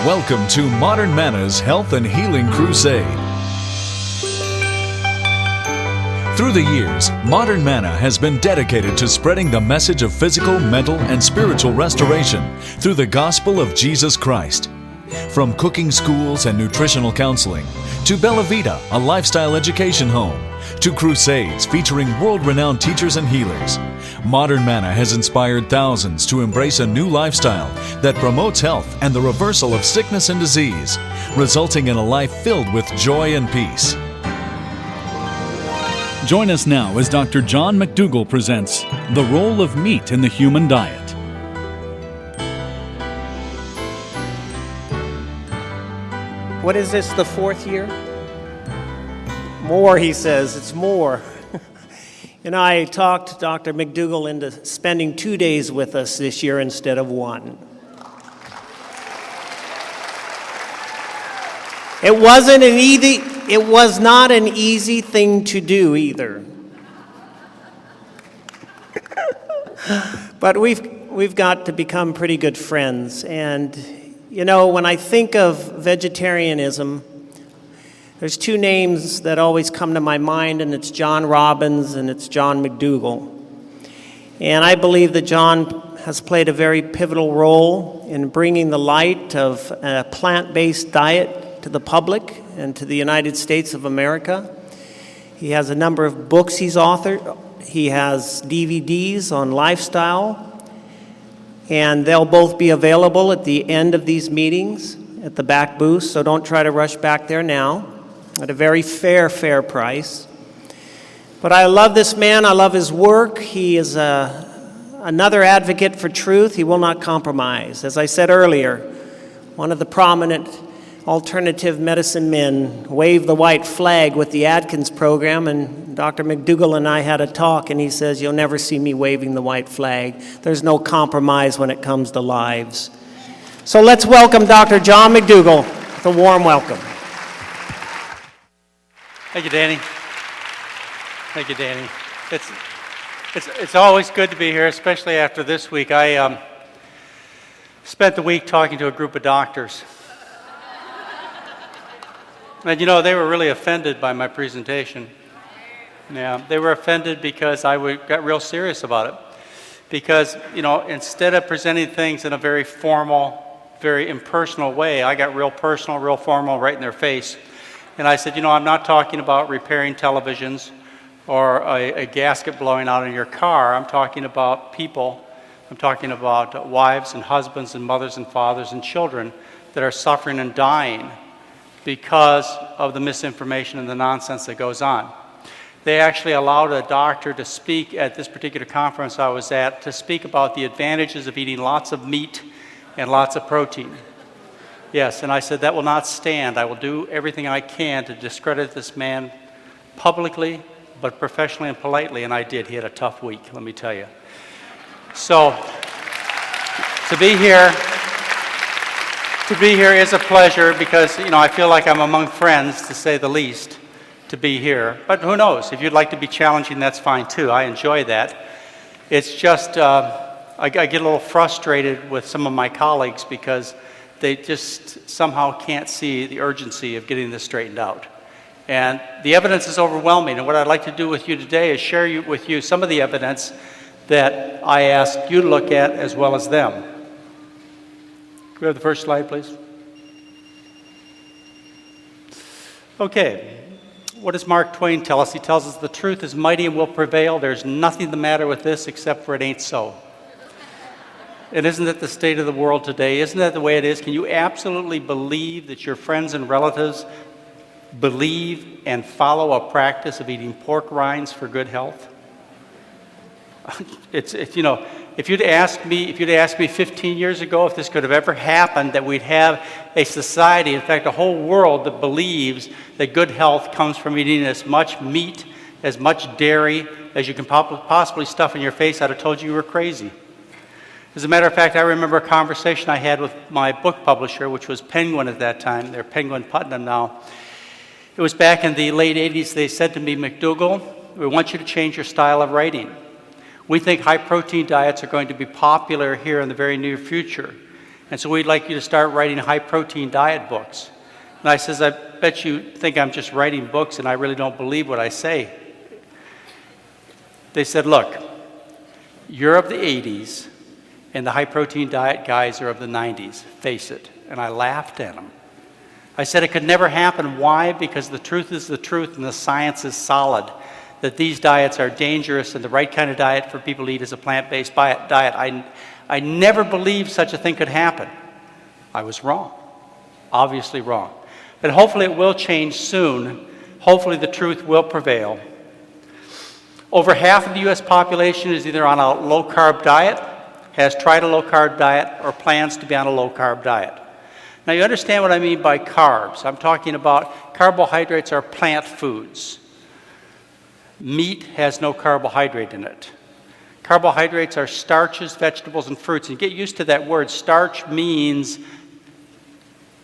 Welcome to Modern Manna's Health and Healing Crusade. Through the years, Modern Manna has been dedicated to spreading the message of physical, mental, and spiritual restoration through the gospel of Jesus Christ. From cooking schools and nutritional counseling, to Bella Vita, a lifestyle education home, to crusades featuring world-renowned teachers and healers, Modern Manna has inspired thousands to embrace a new lifestyle that promotes health and the reversal of sickness and disease, resulting in a life filled with joy and peace. Join us now as Dr. John McDougall presents The Role of Meat in the Human Diet. What is this, the fourth year? More, he says, it's more. I talked Dr. McDougall into spending 2 days with us this year instead of one. It was not an easy thing to do either. But we've got to become pretty good friends. And when I think of vegetarianism, there's two names that always come to my mind, and it's John Robbins and it's John McDougall. And I believe that John has played a very pivotal role in bringing the light of a plant-based diet to the public and to the United States of America. He has a number of books he's authored. He has DVDs on lifestyle, and they'll both be available at the end of these meetings at the back booth, so don't try to rush back there now, at a very fair price. But I love this man. I love his work. He is another advocate for truth. He will not compromise. As I said earlier, one of the prominent alternative medicine men waved the white flag with the Atkins program, and Dr. McDougall and I had a talk, and he says, "You'll never see me waving the white flag. There's no compromise when it comes to lives." So let's welcome Dr. John McDougall with a warm welcome. Thank you, Danny. Thank you, Danny. It's always good to be here, especially after this week. I spent the week talking to a group of doctors. And they were really offended by my presentation. Yeah, they were offended because I got real serious about it. Because, instead of presenting things in a very formal, very impersonal way, I got real personal, real formal right in their face. And I said, I'm not talking about repairing televisions or a gasket blowing out in your car. I'm talking about people. I'm talking about wives and husbands and mothers and fathers and children that are suffering and dying because of the misinformation and the nonsense that goes on. They actually allowed a doctor to speak at this particular conference I was at, to speak about the advantages of eating lots of meat and lots of protein. Yes, and I said, that will not stand. I will do everything I can to discredit this man publicly, but professionally and politely, and I did. He had a tough week, let me tell you. So, to be here is a pleasure because, I feel like I'm among friends, to say the least, to be here. But who knows? If you'd like to be challenging, that's fine too. I enjoy that. It's just, I get a little frustrated with some of my colleagues because they just somehow can't see the urgency of getting this straightened out. And the evidence is overwhelming. And what I'd like to do with you today is share with you some of the evidence that I ask you to look at as well as them. Can we have the first slide, please? Okay. What does Mark Twain tell us? He tells us the truth is mighty and will prevail. There's nothing the matter with this except for it ain't so. And isn't that the state of the world today? Isn't that the way it is? Can you absolutely believe that your friends and relatives believe and follow a practice of eating pork rinds for good health? If you'd asked me 15 years ago if this could have ever happened, that we'd have a society, in fact, a whole world that believes that good health comes from eating as much meat, as much dairy as you can possibly stuff in your face, I'd have told you were crazy. As a matter of fact, I remember a conversation I had with my book publisher, which was Penguin at that time. They're Penguin Putnam now. It was back in the late 80s. They said to me, "McDougall, we want you to change your style of writing. We think high-protein diets are going to be popular here in the very near future. And so we'd like you to start writing high-protein diet books. And I says, I bet you think I'm just writing books and I really don't believe what I say. They said, look, you're of the 80s and the high-protein diet guys are of the 90s. Face it. And I laughed at them. I said it could never happen. Why? Because the truth is the truth and the science is solid. That these diets are dangerous and the right kind of diet for people to eat is a plant-based diet. I never believed such a thing could happen. I was wrong. Obviously wrong. But hopefully it will change soon. Hopefully the truth will prevail. Over half of the U.S. population is either on a low-carb diet, has tried a low-carb diet, or plans to be on a low-carb diet. Now you understand what I mean by carbs. I'm talking about carbohydrates are plant foods. Meat has no carbohydrate in it. Carbohydrates are starches, vegetables, and fruits. And get used to that word. Starch means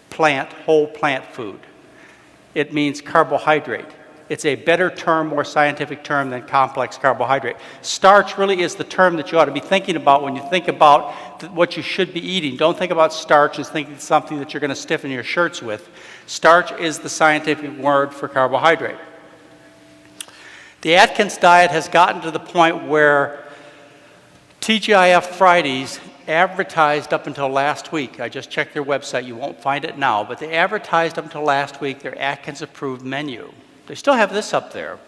plant, whole plant food. It means carbohydrate. It's a better term, more scientific term than complex carbohydrate. Starch really is the term that you ought to be thinking about when you think about what you should be eating. Don't think about starch as thinking something that you're going to stiffen your shirts with. Starch is the scientific word for carbohydrate. The Atkins diet has gotten to the point where TGIF Fridays advertised up until last week. I just checked their website. You won't find it now. But they advertised up until last week their Atkins-approved menu. They still have this up there.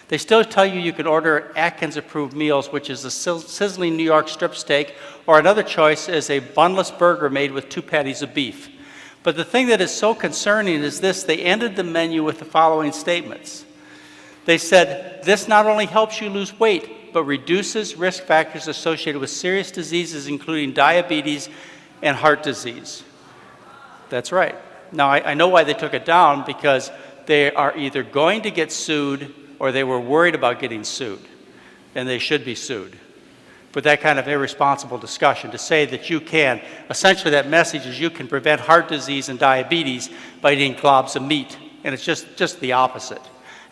They still tell you you can order Atkins-approved meals, which is a sizzling New York strip steak, or another choice is a bunless burger made with 2 patties of beef. But the thing that is so concerning is this. They ended the menu with the following statements. They said, this not only helps you lose weight, but reduces risk factors associated with serious diseases, including diabetes and heart disease. That's right. Now, I know why they took it down, because they are either going to get sued or they were worried about getting sued, and they should be sued. But that kind of irresponsible discussion to say that you can, essentially that message is you can prevent heart disease and diabetes by eating globs of meat, and it's just the opposite.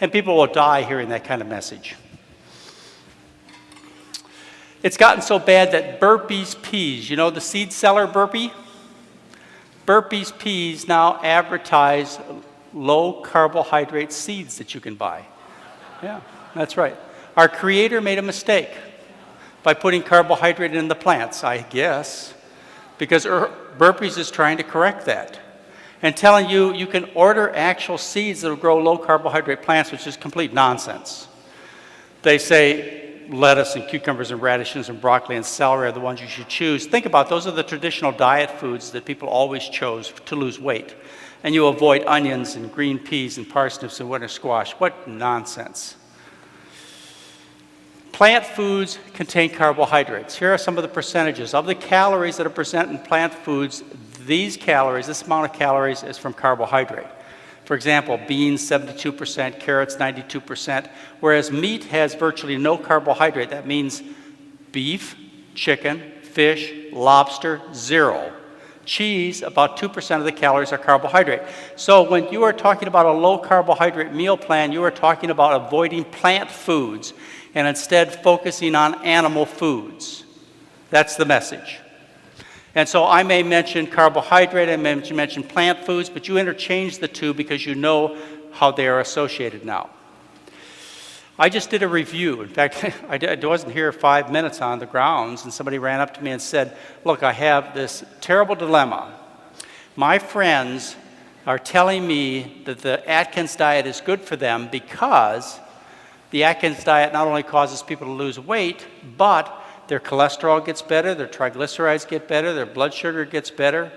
And people will die hearing that kind of message. It's gotten so bad that Burpee's Peas, you know the seed seller Burpee? Burpee's Peas now advertise low carbohydrate seeds that you can buy. Yeah, that's right. Our creator made a mistake by putting carbohydrate in the plants, I guess, because Burpee's is trying to correct that and telling you you can order actual seeds that will grow low carbohydrate plants, which is complete nonsense. They say lettuce and cucumbers and radishes and broccoli and celery are the ones you should choose. Think about those are the traditional diet foods that people always chose to lose weight. And you avoid onions and green peas and parsnips and winter squash. What nonsense. Plant foods contain carbohydrates. Here are some of the percentages. Of the calories that are present in plant foods, this amount of calories is from carbohydrate. For example, beans, 72%, carrots, 92%, whereas meat has virtually no carbohydrate. That means beef, chicken, fish, lobster, 0. Cheese, about 2% of the calories are carbohydrate. So when you are talking about a low carbohydrate meal plan, you are talking about avoiding plant foods and instead focusing on animal foods. That's the message. And so I may mention carbohydrate, I may mention plant foods, but you interchange the two because you know how they are associated now. I just did a review. In fact, I wasn't here 5 minutes on the grounds, and somebody ran up to me and said, look, I have this terrible dilemma. My friends are telling me that the Atkins diet is good for them because the Atkins diet not only causes people to lose weight, but their cholesterol gets better, their triglycerides get better, their blood sugar gets better.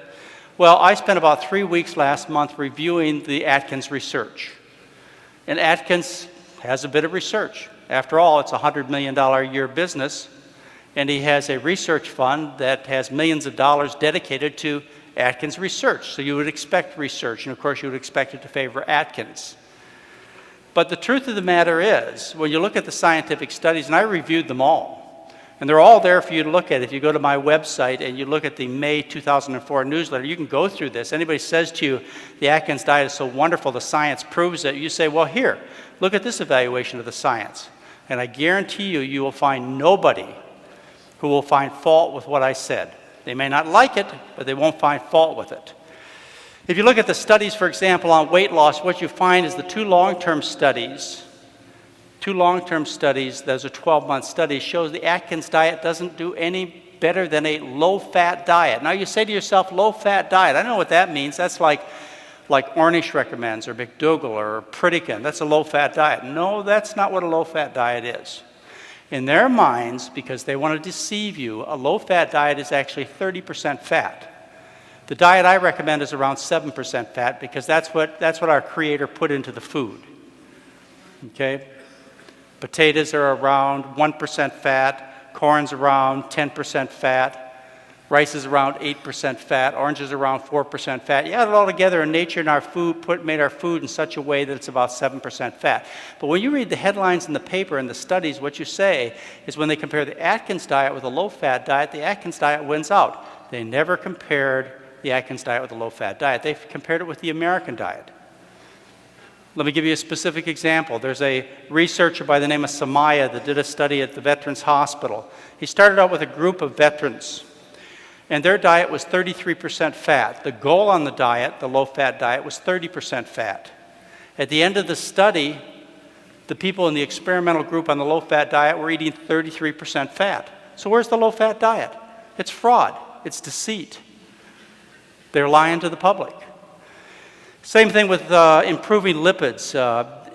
Well, I spent about 3 weeks last month reviewing the Atkins research. And Atkins has a bit of research. After all, it's a $100 million a year business, and he has a research fund that has millions of dollars dedicated to Atkins research. So you would expect research, and of course you would expect it to favor Atkins. But the truth of the matter is, when you look at the scientific studies, and I reviewed them all, and they're all there for you to look at. If you go to my website and you look at the May 2004 newsletter, you can go through this. Anybody says to you, the Atkins diet is so wonderful, the science proves it, you say, well, here, look at this evaluation of the science. And I guarantee you, you will find nobody who will find fault with what I said. They may not like it, but they won't find fault with it. If you look at the studies, for example, on weight loss, what you find is the two long-term studies, those are 12-month studies, shows the Atkins diet doesn't do any better than a low-fat diet. Now you say to yourself, low-fat diet, I know what that means. That's like Ornish recommends, or McDougall, or Pritikin. That's a low-fat diet. No, that's not what a low-fat diet is. In their minds, because they want to deceive you, a low-fat diet is actually 30% fat. The diet I recommend is around 7% fat, because that's what our Creator put into the food. Okay? Potatoes are around 1% fat, corn's around 10% fat, rice is around 8% fat, oranges around 4% fat. You add it all together, and nature and our food made our food in such a way that it's about 7% fat. But when you read the headlines in the paper and the studies, what you say is when they compare the Atkins diet with a low-fat diet, the Atkins diet wins out. They never compared the Atkins diet with a low-fat diet. They compared it with the American diet. Let me give you a specific example. There's a researcher by the name of Samaya that did a study at the Veterans Hospital. He started out with a group of veterans, and their diet was 33% fat. The goal on the diet, the low-fat diet, was 30% fat. At the end of the study, the people in the experimental group on the low-fat diet were eating 33% fat. So where's the low-fat diet? It's fraud. It's deceit. They're lying to the public. Same thing with improving lipids.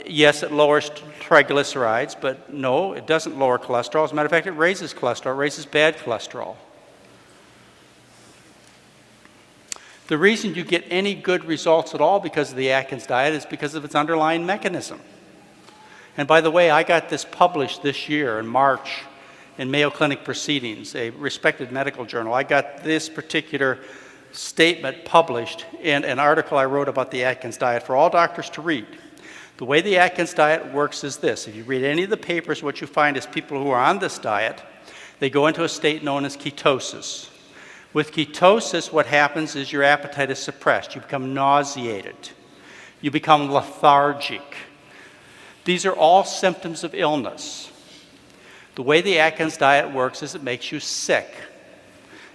Yes, it lowers triglycerides, but no, it doesn't lower cholesterol. As a matter of fact, it raises cholesterol, it raises bad cholesterol. The reason you get any good results at all because of the Atkins diet is because of its underlying mechanism. And by the way, I got this published this year in March in Mayo Clinic Proceedings, a respected medical journal. I got this particular statement published in an article I wrote about the Atkins diet for all doctors to read. The way the Atkins diet works is this. If you read any of the papers, what you find is people who are on this diet, they go into a state known as ketosis. With ketosis, what happens is your appetite is suppressed. You become nauseated. You become lethargic. These are all symptoms of illness. The way the Atkins diet works is it makes you sick.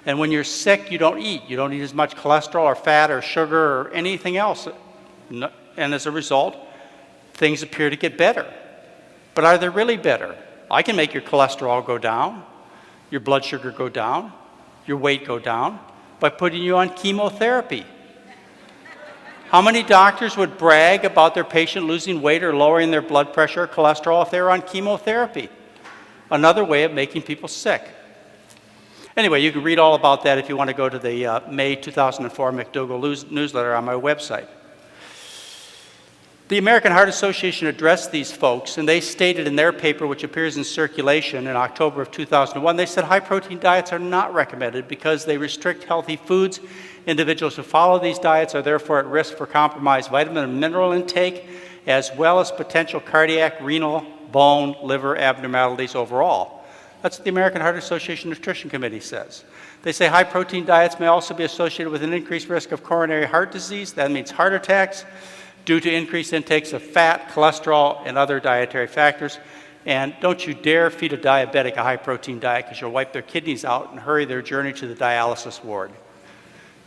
And when you're sick, you don't eat. You don't eat as much cholesterol or fat or sugar or anything else. And as a result, things appear to get better. But are they really better? I can make your cholesterol go down, your blood sugar go down, your weight go down by putting you on chemotherapy. How many doctors would brag about their patient losing weight or lowering their blood pressure or cholesterol if they were on chemotherapy? Another way of making people sick. Anyway, you can read all about that if you want to go to the May 2004 McDougall newsletter on my website. The American Heart Association addressed these folks, and they stated in their paper, which appears in circulation in October of 2001, they said high-protein diets are not recommended because they restrict healthy foods. Individuals who follow these diets are therefore at risk for compromised vitamin and mineral intake, as well as potential cardiac, renal, bone, liver abnormalities overall. That's what the American Heart Association Nutrition Committee says. They say high-protein diets may also be associated with an increased risk of coronary heart disease. That means heart attacks due to increased intakes of fat, cholesterol, and other dietary factors. And don't you dare feed a diabetic a high-protein diet because you'll wipe their kidneys out and hurry their journey to the dialysis ward.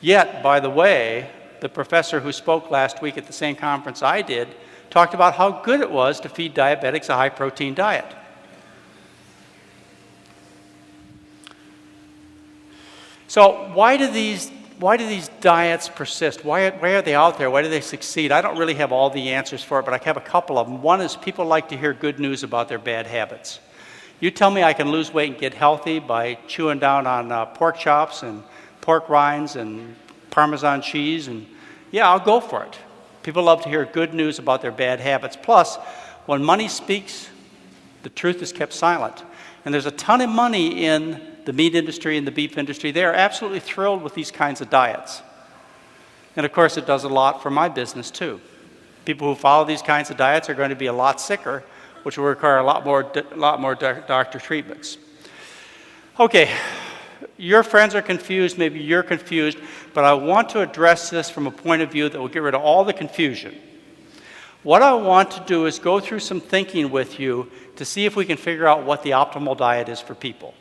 Yet, by the way, the professor who spoke last week at the same conference I did talked about how good it was to feed diabetics a high-protein diet. So why do these diets persist? Why are they out there? Why do they succeed? I don't really have all the answers for it, but I have a couple of them. One is people like to hear good news about their bad habits. You tell me I can lose weight and get healthy by chewing down on pork chops and pork rinds and Parmesan cheese, and yeah, I'll go for it. People love to hear good news about their bad habits. Plus, when money speaks, the truth is kept silent. And there's a ton of money in the meat industry and the beef industry. They are absolutely thrilled with these kinds of diets. And of course, it does a lot for my business too. People who follow these kinds of diets are going to be a lot sicker, which will require a lot more doctor treatments. Okay, your friends are confused, maybe you're confused, but I want to address this from a point of view that will get rid of all the confusion. What I want to do is go through some thinking with you to see if we can figure out what the optimal diet is for people.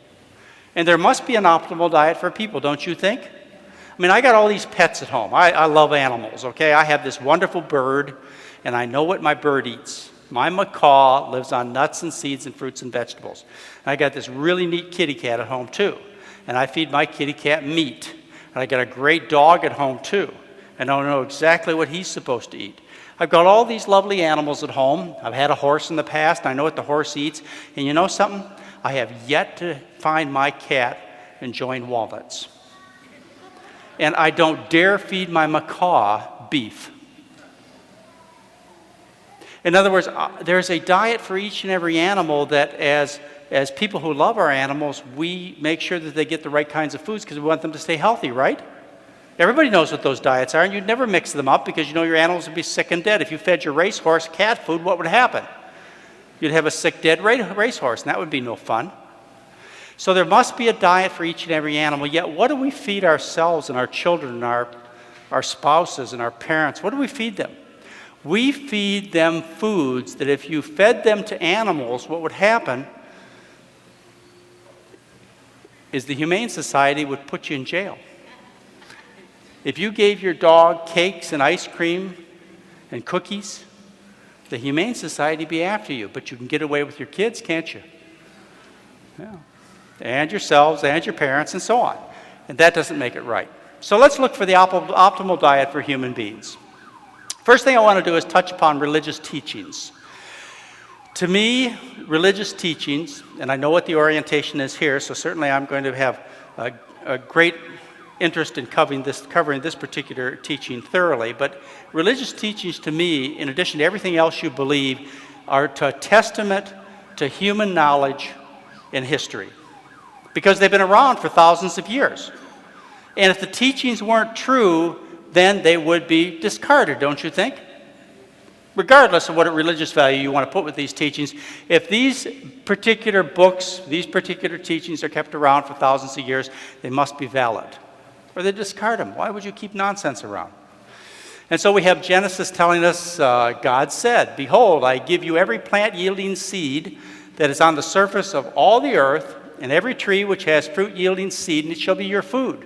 And there must be an optimal diet for people, don't you think? I mean, I got all these pets at home. I love animals, okay? I have this wonderful bird, and I know what my bird eats. My macaw lives on nuts and seeds and fruits and vegetables. And I got this really neat kitty cat at home, too. And I feed my kitty cat meat. And I got a great dog at home, too. And I know exactly what he's supposed to eat. I've got all these lovely animals at home. I've had a horse in the past. I know what the horse eats. And you know something? I have yet to find my cat enjoying walnuts. And I don't dare feed my macaw beef. In other words, there's a diet for each and every animal that as people who love our animals, we make sure that they get the right kinds of foods because we want them to stay healthy, right? Everybody knows what those diets are, and you'd never mix them up because you know your animals would be sick and dead. If you fed your racehorse cat food, what would happen? You'd have a sick, dead racehorse, and that would be no fun. So there must be a diet for each and every animal. Yet what do we feed ourselves and our children and our spouses and our parents? What do we feed them? We feed them foods that if you fed them to animals, what would happen is the Humane Society would put you in jail. If you gave your dog cakes and ice cream and cookies, the Humane Society would be after you. But you can get away with your kids, can't you? Yeah. And yourselves and your parents and so on. And that doesn't make it right. So let's look for the optimal diet for human beings. First thing I want to do is touch upon religious teachings. To me, religious teachings, and I know what the orientation is here, so certainly I'm going to have a great interest in covering this particular teaching thoroughly, but religious teachings to me, in addition to everything else you believe, are a testament to human knowledge and history. Because they've been around for thousands of years. And if the teachings weren't true, then they would be discarded, don't you think? Regardless of what religious value you want to put with these teachings, if these particular books, these particular teachings are kept around for thousands of years, they must be valid. Or they discard them. Why would you keep nonsense around? And so we have Genesis telling us, God said, "Behold, I give you every plant yielding seed that is on the surface of all the earth, and every tree which has fruit yielding seed, and it shall be your food."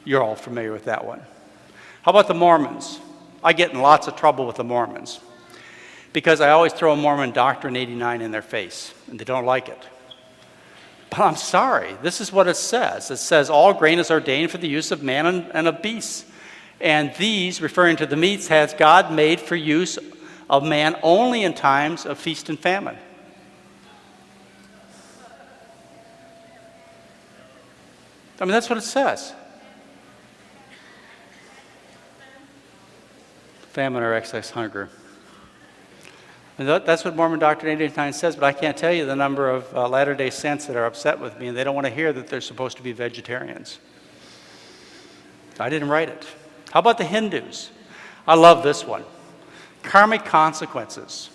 You're all familiar with that one. How about the Mormons? I get in lots of trouble with the Mormons because I always throw a Mormon Doctrine 89 in their face, and they don't like it. But I'm sorry, this is what it says. It says, "All grain is ordained for the use of man and of beasts. And these," referring to the meats, "has God made for use of man only in times of feast and famine." I mean, that's what it says. Famine or excess hunger. And that's what Mormon Doctrine 89 says, but I can't tell you the number of Latter-day Saints that are upset with me, and they don't want to hear that they're supposed to be vegetarians. I didn't write it. How about the Hindus? I love this one. Karmic consequences.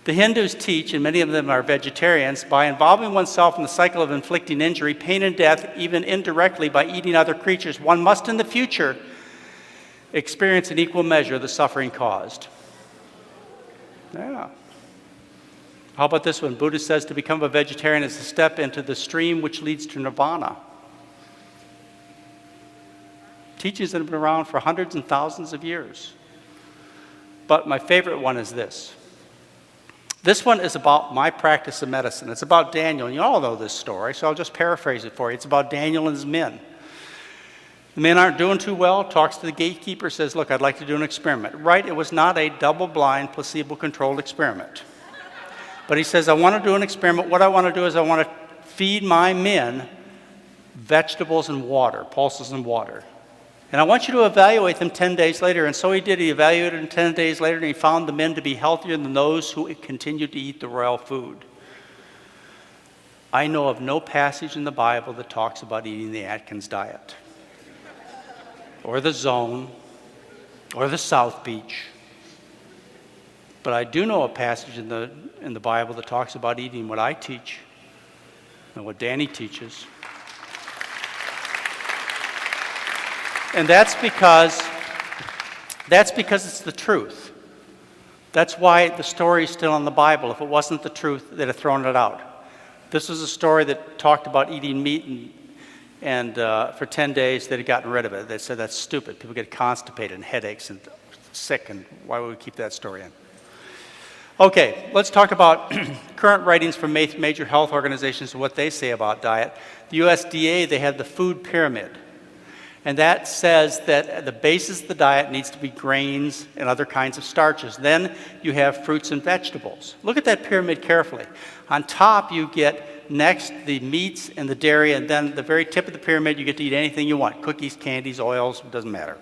The Hindus teach, and many of them are vegetarians, by involving oneself in the cycle of inflicting injury, pain, and death, even indirectly by eating other creatures, one must in the future experience in equal measure the suffering caused. Yeah. How about this one? Buddha says to become a vegetarian is a step into the stream which leads to nirvana. Teachings that have been around for hundreds and thousands of years. But my favorite one is this. This one is about my practice of medicine. It's about Daniel, and you all know this story, so I'll just paraphrase it for you. It's about Daniel and his men. The men aren't doing too well, talks to the gatekeeper, says, "Look, I'd like to do an experiment." Right, it was not a double-blind, placebo-controlled experiment. But he says, "I want to do an experiment. What I want to do is I want to feed my men vegetables and water, pulses and water. And I want you to evaluate them 10 days later." And so he did. He evaluated them 10 days later, and he found the men to be healthier than those who continued to eat the royal food. I know of no passage in the Bible that talks about eating the Atkins diet, or the Zone, or the South Beach. But I do know a passage in the Bible that talks about eating what I teach and what Danny teaches. And that's because it's the truth. That's why the story is still in the Bible. If it wasn't the truth, they'd have thrown it out. This was a story that talked about eating meat and for 10 days they'd gotten rid of it. They said that's stupid. People get constipated and headaches and sick, and why would we keep that story in? Okay, let's talk about current writings from major health organizations and what they say about diet. The USDA, they have the food pyramid. And that says that the basis of the diet needs to be grains and other kinds of starches. Then you have fruits and vegetables. Look at that pyramid carefully. On top, you get next the meats and the dairy, and then at the very tip of the pyramid, you get to eat anything you want. Cookies, candies, oils, it doesn't matter.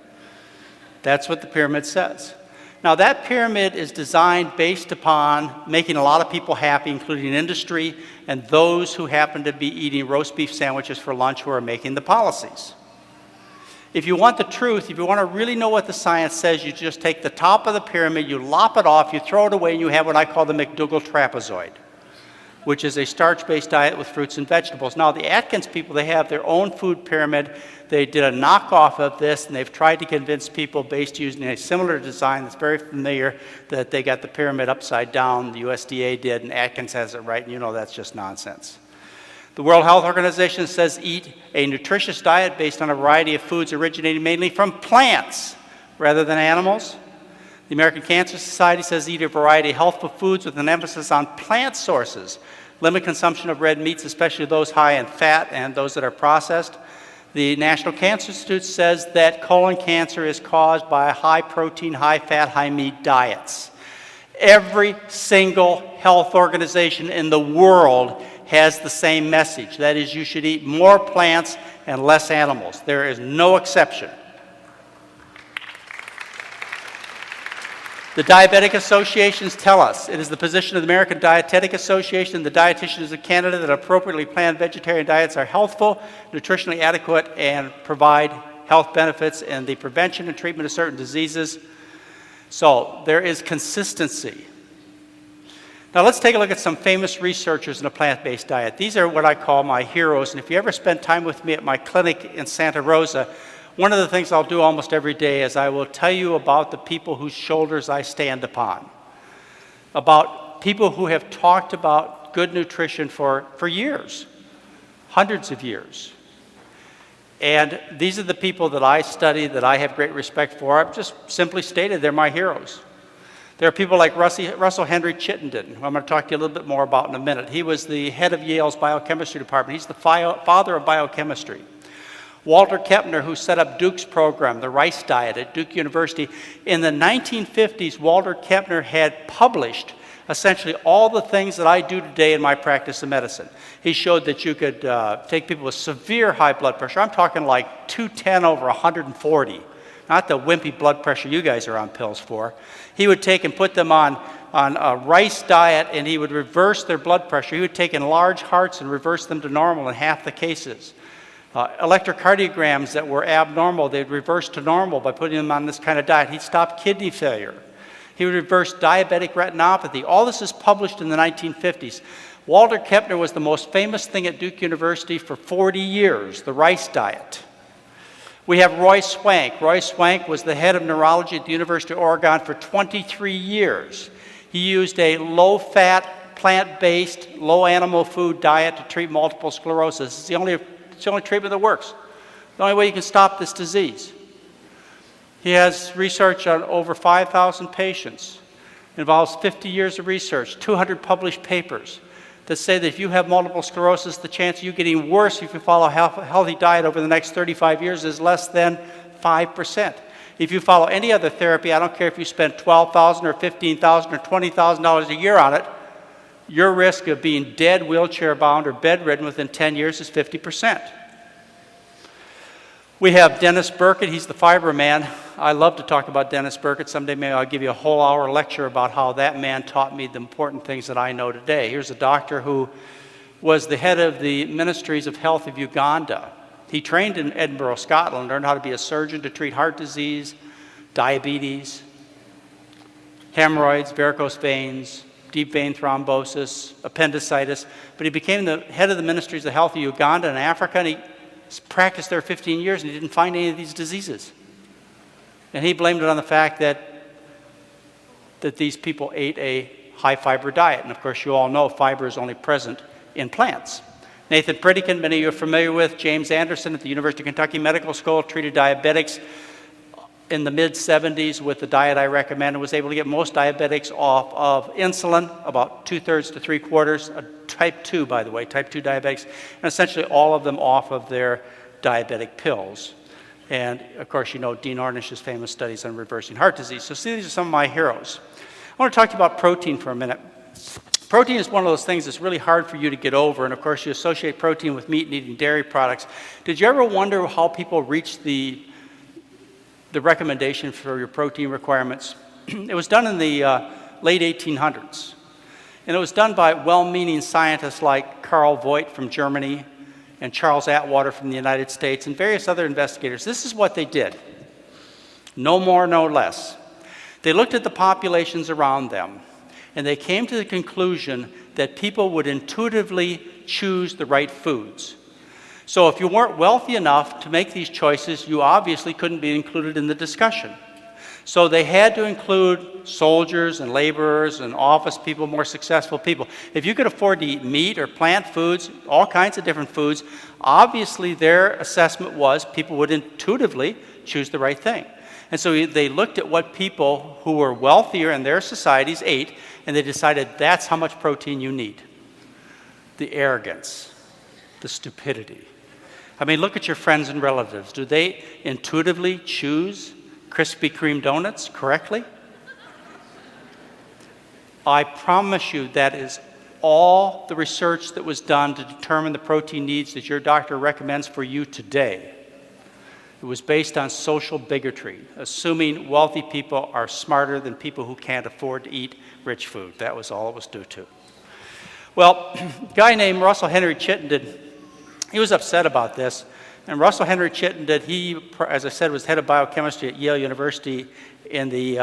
That's what the pyramid says. Now, that pyramid is designed based upon making a lot of people happy, including industry and those who happen to be eating roast beef sandwiches for lunch who are making the policies. If you want the truth, if you want to really know what the science says, you just take the top of the pyramid, you lop it off, you throw it away, and you have what I call the McDougall trapezoid, which is a starch-based diet with fruits and vegetables. Now, the Atkins people, they have their own food pyramid. They did a knockoff of this, and they've tried to convince people based using a similar design that's very familiar that they got the pyramid upside down. The USDA did, and Atkins has it right, and you know that's just nonsense. The World Health Organization says eat a nutritious diet based on a variety of foods originating mainly from plants rather than animals. The American Cancer Society says eat a variety of healthful foods with an emphasis on plant sources. Limit consumption of red meats, especially those high in fat and those that are processed. The National Cancer Institute says that colon cancer is caused by high protein, high fat, high meat diets. Every single health organization in the world has the same message. That is, you should eat more plants and less animals. There is no exception. The diabetic associations tell us it is the position of the American Dietetic Association and the dietitians of Canada that appropriately planned vegetarian diets are healthful, nutritionally adequate, and provide health benefits in the prevention and treatment of certain diseases. So there is consistency. Now let's take a look at some famous researchers in a plant-based diet. These are what I call my heroes, and if you ever spend time with me at my clinic in Santa Rosa, one of the things I'll do almost every day is I will tell you about the people whose shoulders I stand upon, about people who have talked about good nutrition for years, hundreds of years. And these are the people that I study, that I have great respect for. I've just simply stated they're my heroes. There are people like Russell Henry Chittenden, who I'm going to talk to you a little bit more about in a minute. He was the head of Yale's biochemistry department. He's the father of biochemistry. Walter Kepner, who set up Duke's program, the rice diet at Duke University. In the 1950s, Walter Kepner had published essentially all the things that I do today in my practice of medicine. He showed that you could take people with severe high blood pressure. I'm talking like 210 over 140. Not the wimpy blood pressure you guys are on pills for. He would take and put them on a rice diet, and he would reverse their blood pressure. He would take in large hearts and reverse them to normal in half the cases. Electrocardiograms that were abnormal, they'd reverse to normal by putting them on this kind of diet. He'd stop kidney failure. He would reverse diabetic retinopathy. All this is published in the 1950s. Walter Kepner was the most famous thing at Duke University for 40 years, the rice diet. We have Roy Swank. Roy Swank was the head of neurology at the University of Oregon for 23 years. He used a low-fat, plant-based, low-animal food diet to treat multiple sclerosis. It's the only treatment that works. The only way you can stop this disease. He has research on over 5,000 patients. It involves 50 years of research, 200 published papers that say that if you have multiple sclerosis, the chance of you getting worse if you follow a healthy diet over the next 35 years is less than 5%. If you follow any other therapy, I don't care if you spend $12,000 or $15,000 or $20,000 a year on it, your risk of being dead, wheelchair-bound, or bedridden within 10 years is 50%. We have Dennis Burkitt. He's the fiber man. I love to talk about Dennis Burkitt. Someday maybe I'll give you a whole hour lecture about how that man taught me the important things that I know today. Here's a doctor who was the head of the Ministries of Health of Uganda. He trained in Edinburgh, Scotland, learned how to be a surgeon to treat heart disease, diabetes, hemorrhoids, varicose veins, deep vein thrombosis, appendicitis. But he became the head of the Ministries of Health of Uganda and Africa, and he practiced there 15 years, and he didn't find any of these diseases. And he blamed it on the fact that these people ate a high-fiber diet. And of course, you all know fiber is only present in plants. Nathan Pritikin, many of you are familiar with, James Anderson at the University of Kentucky Medical School, treated diabetics in the mid-70s with the diet I recommend, and was able to get most diabetics off of insulin, about 2/3 to 3/4, type 2, by the way, type 2 diabetics, and essentially all of them off of their diabetic pills. And of course, you know Dean Ornish's famous studies on reversing heart disease. So see, these are some of my heroes. I want to talk to you about protein for a minute. Protein is one of those things that's really hard for you to get over, and of course you associate protein with meat and eating dairy products. Did you ever wonder how people reach the recommendation for your protein requirements? It was done in the late 1800s, and it was done by well-meaning scientists like Carl Voigt from Germany and Charles Atwater from the United States and various other investigators. This is what they did. No more, no less. They looked at the populations around them, and they came to the conclusion that people would intuitively choose the right foods. So if you weren't wealthy enough to make these choices, you obviously couldn't be included in the discussion. So they had to include soldiers and laborers and office people, more successful people. If you could afford to eat meat or plant foods, all kinds of different foods, obviously their assessment was people would intuitively choose the right thing. And so they looked at what people who were wealthier in their societies ate, and they decided that's how much protein you need. The arrogance, the stupidity. I mean, look at your friends and relatives. Do they intuitively choose Krispy Kreme donuts correctly? I promise you that is all the research that was done to determine the protein needs that your doctor recommends for you today. It was based on social bigotry, assuming wealthy people are smarter than people who can't afford to eat rich food. That was all it was due to. Well, a guy named Russell Henry Chittenden, he was upset about this. And Russell Henry Chittenden, he, as I said, was head of biochemistry at Yale University in the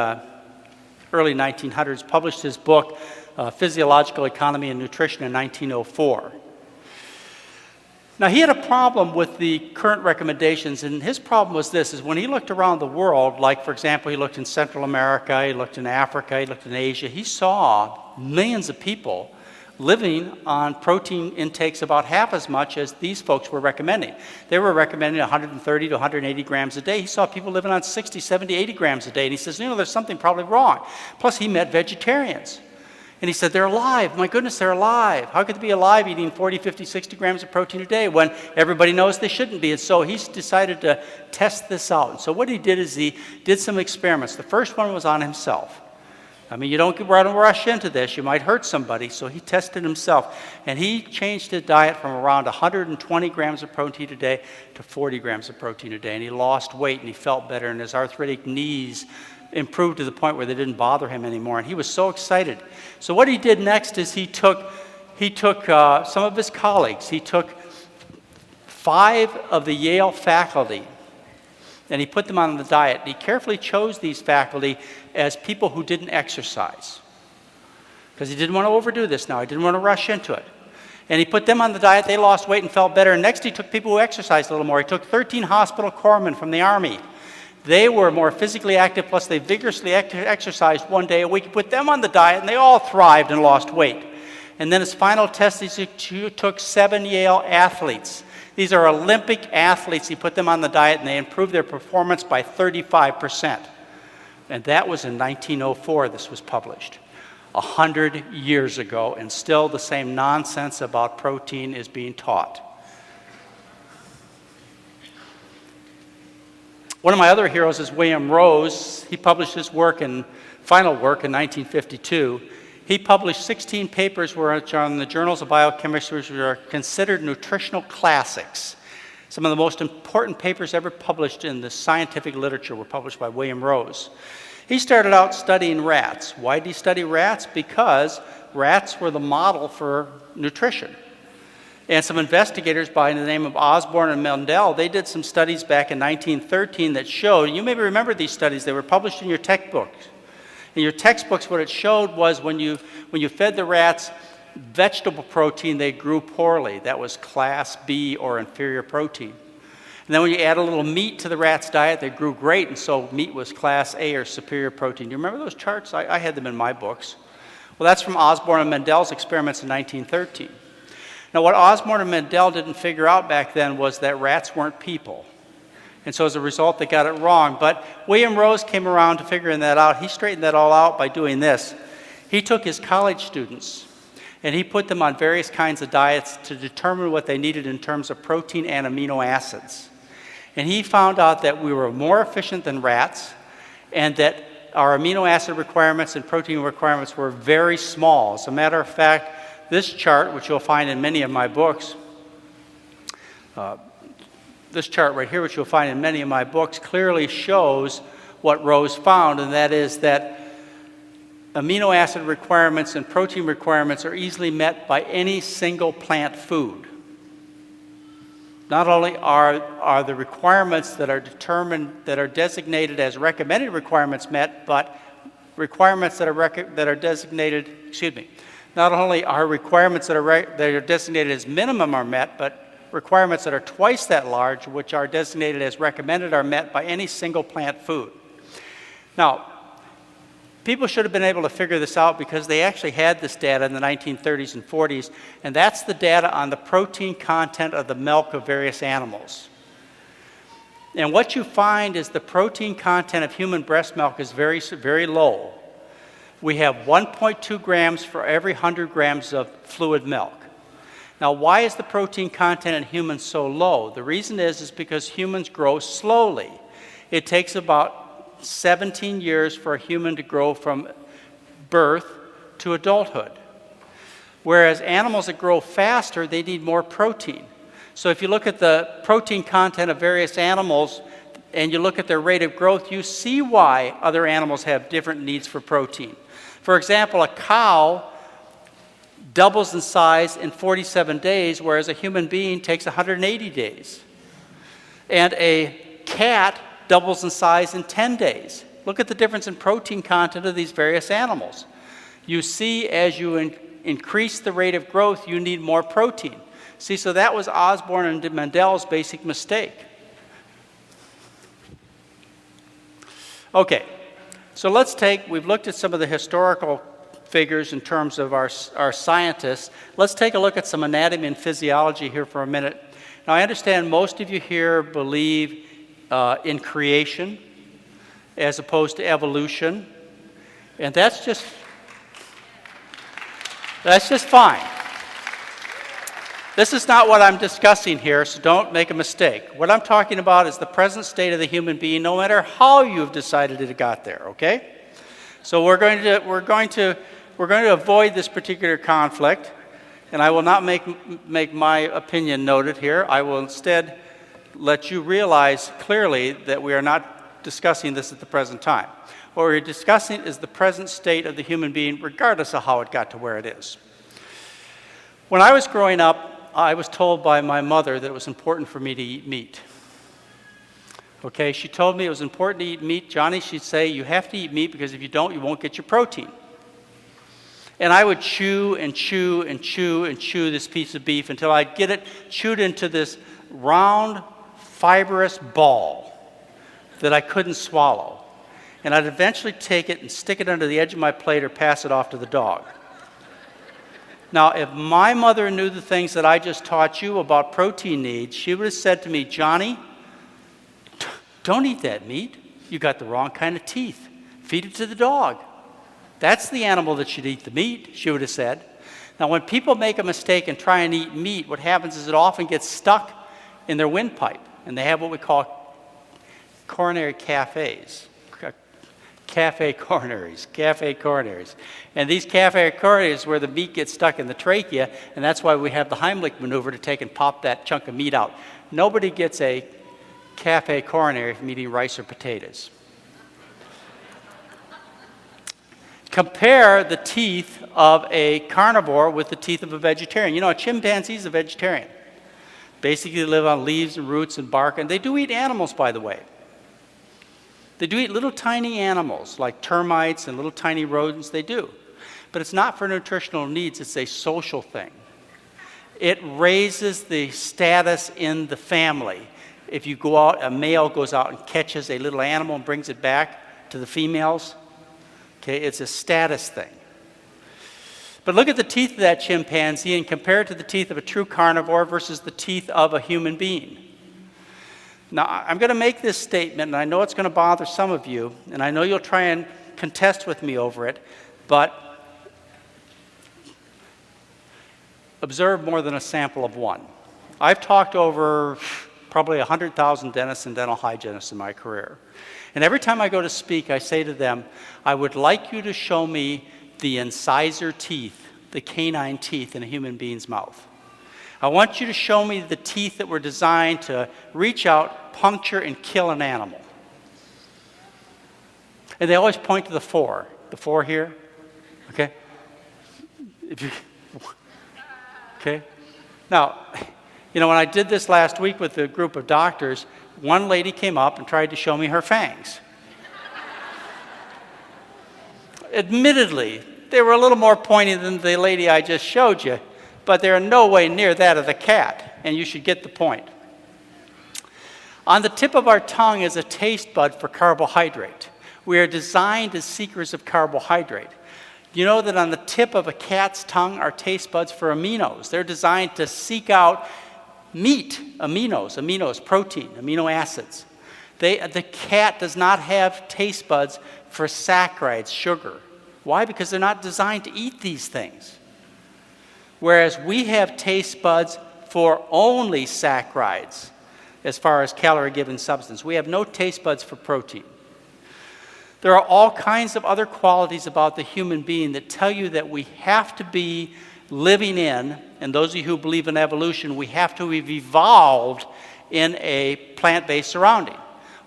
early 1900s, published his book, Physiological Economy and Nutrition, in 1904. Now, he had a problem with the current recommendations, and his problem was this, is when he looked around the world, like, for example, he looked in Central America, he looked in Africa, he looked in Asia, he saw millions of people living on protein intakes about half as much as these folks were recommending. They were recommending 130 to 180 grams a day. He saw people living on 60, 70, 80 grams a day, and he says, you know, there's something probably wrong. Plus, he met vegetarians. And he said, they're alive. My goodness, they're alive. How could they be alive eating 40, 50, 60 grams of protein a day when everybody knows they shouldn't be? And so he decided to test this out. And so what he did is he did some experiments. The first one was on himself. I mean, you don't rush into this. You might hurt somebody. So he tested himself. And he changed his diet from around 120 grams of protein a day to 40 grams of protein a day. And he lost weight and he felt better. And his arthritic knees improved to the point where they didn't bother him anymore, and he was so excited. So what he did next is he took some of his colleagues. He took 5 of the Yale faculty, and he put them on the diet. He carefully chose these faculty as people who didn't exercise, because he didn't want to overdo this now. He didn't want to rush into it. And he put them on the diet. They lost weight and felt better. And next he took people who exercised a little more. He took 13 hospital corpsmen from the Army. They were more physically active, plus they vigorously exercised one day a week. He put them on the diet, and they all thrived and lost weight. And then his final test, he took 7 Yale athletes. These are Olympic athletes. He put them on the diet, and they improved their performance by 35%. And that was in 1904 this was published. 100 years ago, and still the same nonsense about protein is being taught. One of my other heroes is William Rose. He published his final work in 1952. He published 16 papers which are in the journals of biochemistry, which are considered nutritional classics. Some of the most important papers ever published in the scientific literature were published by William Rose. He started out studying rats. Why did he study rats? Because rats were the model for nutrition. And some investigators by the name of Osborne and McDougall, they did some studies back in 1913 that showed, you maybe remember these studies, they were published in your textbooks. In your textbooks, what it showed was when you fed the rats vegetable protein, they grew poorly. That was class B or inferior protein. And then when you add a little meat to the rat's diet, they grew great, and so meat was class A or superior protein. Do you remember those charts? I had them in my books. Well, that's from Osborne and McDougall's experiments in 1913. Now, what Osborn and McDougall didn't figure out back then was that rats weren't people. And so as a result, they got it wrong. But William Rose came around to figuring that out. He straightened that all out by doing this. He took his college students and he put them on various kinds of diets to determine what they needed in terms of protein and amino acids. And he found out that we were more efficient than rats and that our amino acid requirements and protein requirements were very small. As a matter of fact, this chart, which you'll find in many of my books, this chart right here, which you'll find in many of my books, clearly shows what Rose found, and that is that amino acid requirements and protein requirements are easily met by any single plant food. Not only are the requirements that are designated as recommended requirements met, but requirements that are designated, not only are requirements that are designated as minimum are met, but requirements that are twice that large, which are designated as recommended, are met by any single plant food. Now, people should have been able to figure this out because they actually had this data in the 1930s and 40s, and that's the data on the protein content of the milk of various animals. And what you find is the protein content of human breast milk is very, very low. We have 1.2 grams for every 100 grams of fluid milk. Now, why is the protein content in humans so low? The reason is because humans grow slowly. It takes about 17 years for a human to grow from birth to adulthood. Whereas animals that grow faster, they need more protein. So if you look at the protein content of various animals and you look at their rate of growth, you see why other animals have different needs for protein. For example, a cow doubles in size in 47 days, whereas a human being takes 180 days. And a cat doubles in size in 10 days. Look at the difference in protein content of these various animals. You see, as you increase the rate of growth, you need more protein. See, so that was Osborn and McDougall's basic mistake. Okay, so we've looked at some of the historical figures in terms of our scientists. Let's take a look at some anatomy and physiology here for a minute. Now, I understand most of you here believe in creation as opposed to evolution, and that's just fine. This is not what I'm discussing here, so don't make a mistake. What I'm talking about is the present state of the human being, no matter how you've decided it got there, okay? So we're going to avoid this particular conflict, and I will not make my opinion noted here. I will instead let you realize clearly that we are not discussing this at the present time. What we're discussing is the present state of the human being, regardless of how it got to where it is. When I was growing up, I was told by my mother that it was important for me to eat meat. Okay, she told me it was important to eat meat. Johnny, she'd say, you have to eat meat because if you don't, you won't get your protein. And I would chew and chew and chew and chew this piece of beef until I'd get it chewed into this round, fibrous ball that I couldn't swallow. And I'd eventually take it and stick it under the edge of my plate or pass it off to the dog. Now, if my mother knew the things that I just taught you about protein needs, she would have said to me, Johnny, don't eat that meat. You got the wrong kind of teeth. Feed it to the dog. That's the animal that should eat the meat, she would have said. Now, when people make a mistake and try and eat meat, what happens is it often gets stuck in their windpipe, and they have what we call coronary cafes. Cafe coronaries. And these cafe coronaries where the meat gets stuck in the trachea, and that's why we have the Heimlich maneuver to take and pop that chunk of meat out. Nobody gets a cafe coronary from eating rice or potatoes. Compare the teeth of a carnivore with the teeth of a vegetarian. You know, a chimpanzee is a vegetarian. Basically, they live on leaves and roots and bark, and they do eat animals, by the way. They do eat little tiny animals like termites and little tiny rodents, they do. But it's not for nutritional needs, it's a social thing. It raises the status in the family. If you go out, a male goes out and catches a little animal and brings it back to the females, okay, it's a status thing. But look at the teeth of that chimpanzee and compare it to the teeth of a true carnivore versus the teeth of a human being. Now, I'm going to make this statement, and I know it's going to bother some of you, and I know you'll try and contest with me over it, but observe more than a sample of one. I've talked over probably 100,000 dentists and dental hygienists in my career. And every time I go to speak, I say to them, I would like you to show me the incisor teeth, the canine teeth in a human being's mouth. I want you to show me the teeth that were designed to reach out, puncture, and kill an animal. And they always point to the four here, okay? Okay? Now, when I did this last week with a group of doctors, one lady came up and tried to show me her fangs. Admittedly, they were a little more pointy than the lady I just showed you, but they're in no way near that of the cat, and you should get the point. On the tip of our tongue is a taste bud for carbohydrate. We are designed as seekers of carbohydrate. You know that on the tip of a cat's tongue are taste buds for aminos. They're designed to seek out meat, aminos, protein, amino acids. The cat does not have taste buds for saccharides, sugar. Why? Because they're not designed to eat these things. Whereas we have taste buds for only saccharides as far as calorie-given substance. We have no taste buds for protein. There are all kinds of other qualities about the human being that tell you that we have to be living in, and those of you who believe in evolution, we have to have evolved in a plant-based surrounding.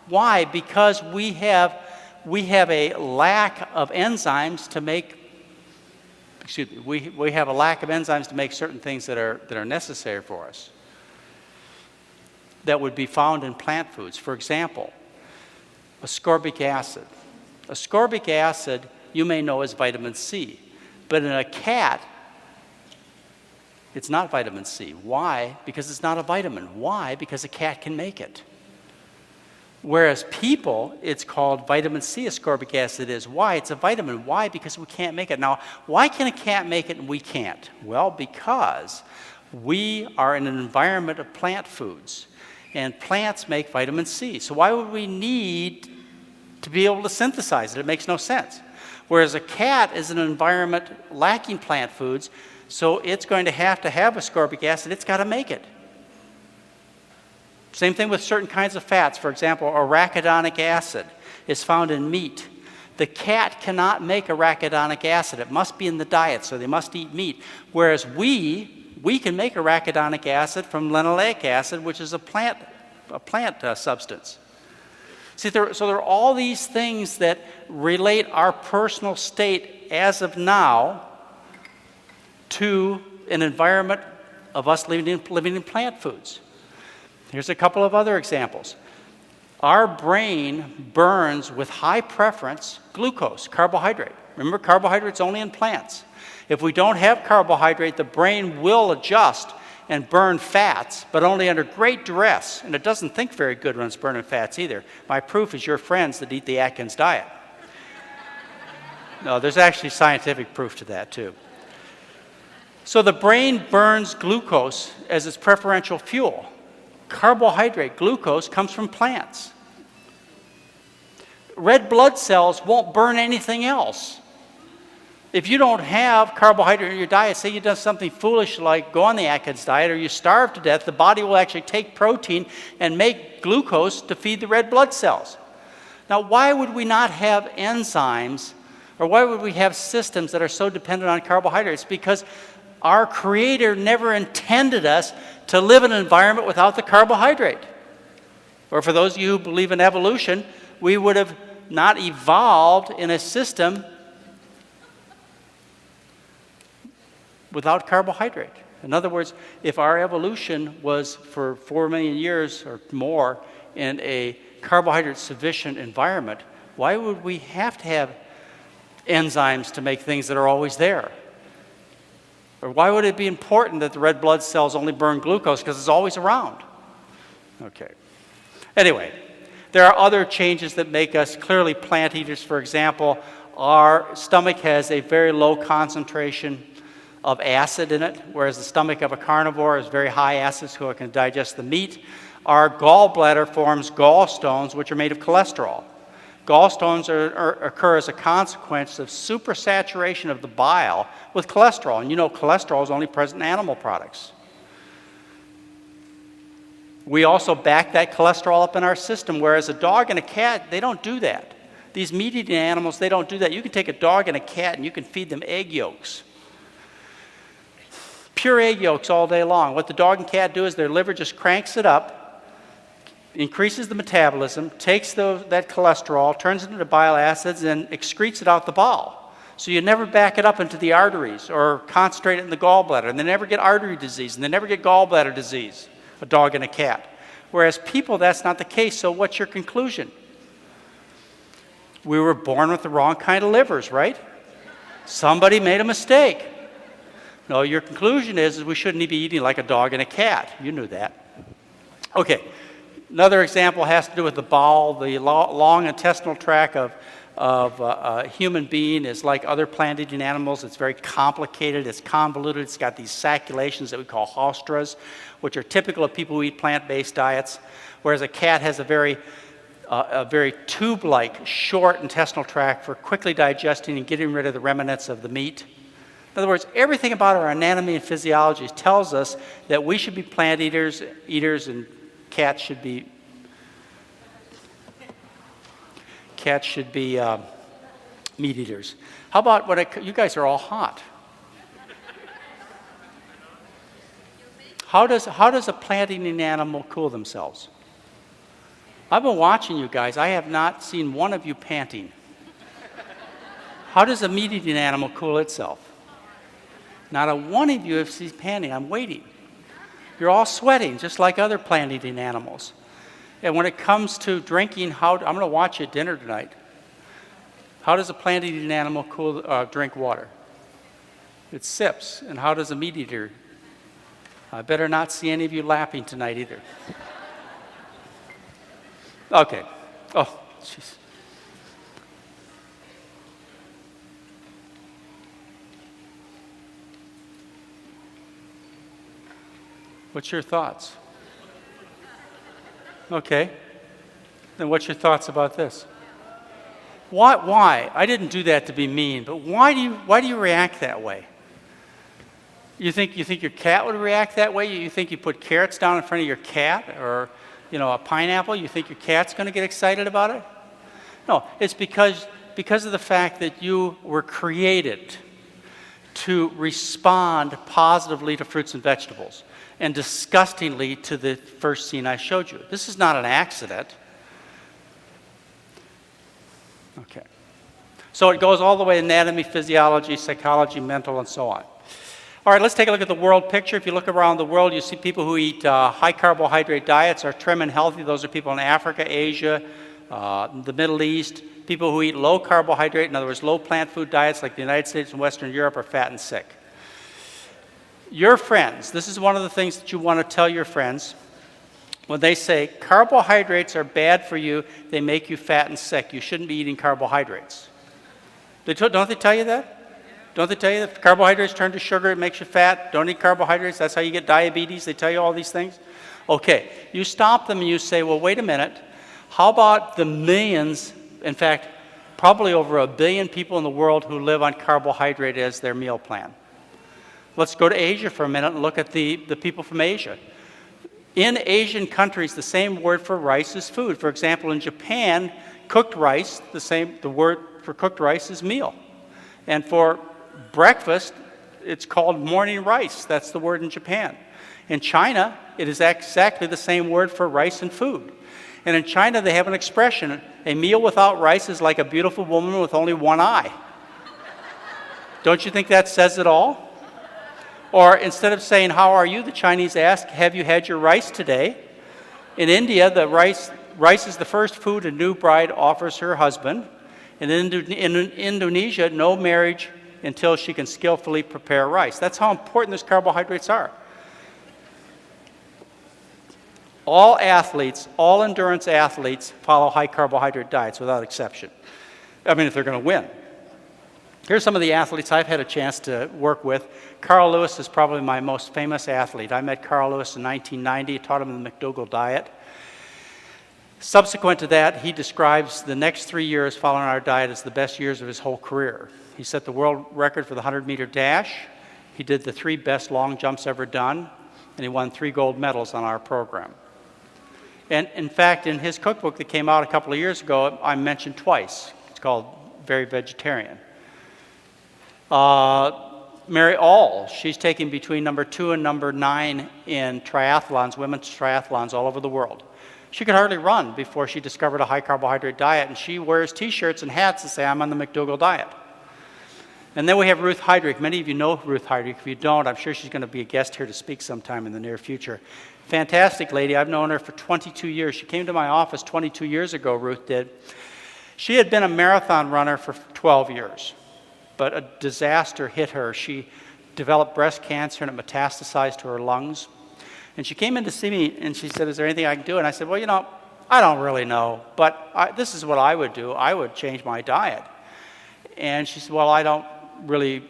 Why? Because we have a lack of enzymes to make, we have a lack of enzymes to make certain things that are necessary for us that would be found in plant foods. For example, ascorbic acid. Ascorbic acid, you may know as vitamin C, but in a cat, it's not vitamin C. Why? Because it's not a vitamin. Why? Because a cat can make it. Whereas people, it's called vitamin C ascorbic acid is. Why? It's a vitamin. Why? Because we can't make it. Now, why can a cat make it and we can't? Well, because we are in an environment of plant foods, and plants make vitamin C. So why would we need to be able to synthesize it? It makes no sense. Whereas a cat is in an environment lacking plant foods, so it's going to have ascorbic acid. It's got to make it. Same thing with certain kinds of fats. For example, arachidonic acid is found in meat. The cat cannot make arachidonic acid. It must be in the diet, so they must eat meat. Whereas we can make arachidonic acid from linoleic acid, which is a plant substance. See, there are all these things that relate our personal state as of now to an environment of us living in plant foods. Here's a couple of other examples. Our brain burns with high preference glucose, carbohydrate. Remember, carbohydrate's only in plants. If we don't have carbohydrate, the brain will adjust and burn fats, but only under great duress. And it doesn't think very good when it's burning fats either. My proof is your friends that eat the Atkins diet. No, there's actually scientific proof to that too. So the brain burns glucose as its preferential fuel. Carbohydrate, glucose, comes from plants. Red blood cells won't burn anything else. If you don't have carbohydrate in your diet, say you've done something foolish like go on the Atkins diet or you starve to death, the body will actually take protein and make glucose to feed the red blood cells. Now, why would we not have enzymes, or why would we have systems that are so dependent on carbohydrates? Because our Creator never intended us to live in an environment without the carbohydrate. Or for those of you who believe in evolution, we would have not evolved in a system without carbohydrate. In other words, if our evolution was for 4 million years or more in a carbohydrate-sufficient environment, why would we have to have enzymes to make things that are always there? Or why would it be important that the red blood cells only burn glucose because it's always around? Okay. Anyway, there are other changes that make us clearly plant eaters. For example, our stomach has a very low concentration of acid in it, whereas the stomach of a carnivore is very high acid, so it can digest the meat. Our gallbladder forms gallstones, which are made of cholesterol. Gallstones occur as a consequence of supersaturation of the bile with cholesterol. And you know cholesterol is only present in animal products. We also back that cholesterol up in our system, whereas a dog and a cat, they don't do that. These meat-eating animals, they don't do that. You can take a dog and a cat and you can feed them egg yolks. Pure egg yolks all day long. What the dog and cat do is their liver just cranks it up, increases the metabolism, takes that cholesterol, turns it into bile acids, and excretes it out the bowel. So you never back it up into the arteries or concentrate it in the gallbladder, and they never get artery disease, and they never get gallbladder disease, a dog and a cat. Whereas people, that's not the case. So what's your conclusion? We were born with the wrong kind of livers, right? Somebody made a mistake. No, your conclusion is we shouldn't be eating like a dog and a cat. You knew that. Okay. Another example has to do with the bowel. The long intestinal tract of a human being is like other plant-eating animals. It's very complicated. It's convoluted. It's got these saculations that we call haustras, which are typical of people who eat plant-based diets, whereas a cat has a very tube-like, short intestinal tract for quickly digesting and getting rid of the remnants of the meat. In other words, everything about our anatomy and physiology tells us that we should be plant eaters, and cats should be meat eaters. How about you guys are all hot? How does a plant-eating animal cool themselves? I've been watching you guys. I have not seen one of you panting. How does a meat-eating animal cool itself? Not a one of you have seen panting. I'm waiting. You're all sweating, just like other plant-eating animals. And when it comes to drinking, I'm going to watch you at dinner tonight. How does a plant-eating animal drink water? It sips. And how does a meat eater? I better not see any of you lapping tonight either. Okay. Oh, jeez. What's your thoughts? Okay. Then what's your thoughts about this? Why? I didn't do that to be mean, but why do you react that way? You think your cat would react that way? You think you put carrots down in front of your cat, or a pineapple? You think your cat's going to get excited about it? No, it's because of the fact that you were created to respond positively to fruits and vegetables, and disgustingly to the first scene I showed you. This is not an accident. Okay. So it goes all the way: anatomy, physiology, psychology, mental, and so on. All right, let's take a look at the world picture. If you look around the world, you see people who eat high carbohydrate diets are trim and healthy. Those are people in Africa, Asia, the Middle East. People who eat low carbohydrate, in other words, low plant food diets like the United States and Western Europe, are fat and sick. Your friends, this is one of the things that you want to tell your friends. When they say carbohydrates are bad for you, they make you fat and sick, you shouldn't be eating carbohydrates. Don't they tell you that? Don't they tell you that carbohydrates turn to sugar, it makes you fat? Don't eat carbohydrates, that's how you get diabetes. They tell you all these things. Okay, you stop them and you say, well, wait a minute. How about the millions, in fact, probably over 1 billion people in the world who live on carbohydrate as their meal plan? Let's go to Asia for a minute and look at the people from Asia. In Asian countries, the same word for rice is food. For example, in Japan, cooked rice, the word for cooked rice is meal. And for breakfast, it's called morning rice. That's the word in Japan. In China, it is exactly the same word for rice and food. And in China, they have an expression: a meal without rice is like a beautiful woman with only one eye. Don't you think that says it all? Or instead of saying, how are you, the Chinese ask, have you had your rice today? In India, the rice is the first food a new bride offers her husband. And in Indonesia, no marriage until she can skillfully prepare rice. That's how important those carbohydrates are. All endurance athletes follow high carbohydrate diets without exception. I mean, if they're going to win. Here's some of the athletes I've had a chance to work with. Carl Lewis is probably my most famous athlete. I met Carl Lewis in 1990, taught him the McDougall diet. Subsequent to that, he describes the next 3 years following our diet as the best years of his whole career. He set the world record for the 100-meter dash. He did the 3 best long jumps ever done, and he won 3 gold medals on our program. And in fact, in his cookbook that came out a couple of years ago, I mentioned twice. It's called Very Vegetarian. Mary All, she's taken between number 2 and number 9 in triathlons, women's triathlons all over the world. She could hardly run before she discovered a high carbohydrate diet, and she wears t-shirts and hats that say, I'm on the McDougall diet. And then we have Ruth Heydrich. Many of you know Ruth Heydrich. If you don't, I'm sure she's going to be a guest here to speak sometime in the near future. Fantastic lady. I've known her for 22 years. She came to my office 22 years ago, Ruth did. She had been a marathon runner for 12 years. But a disaster hit her. She developed breast cancer and it metastasized to her lungs. And she came in to see me and she said, is there anything I can do? And I said, well, I don't really know, but this is what I would do. I would change my diet. And she said, well, I don't really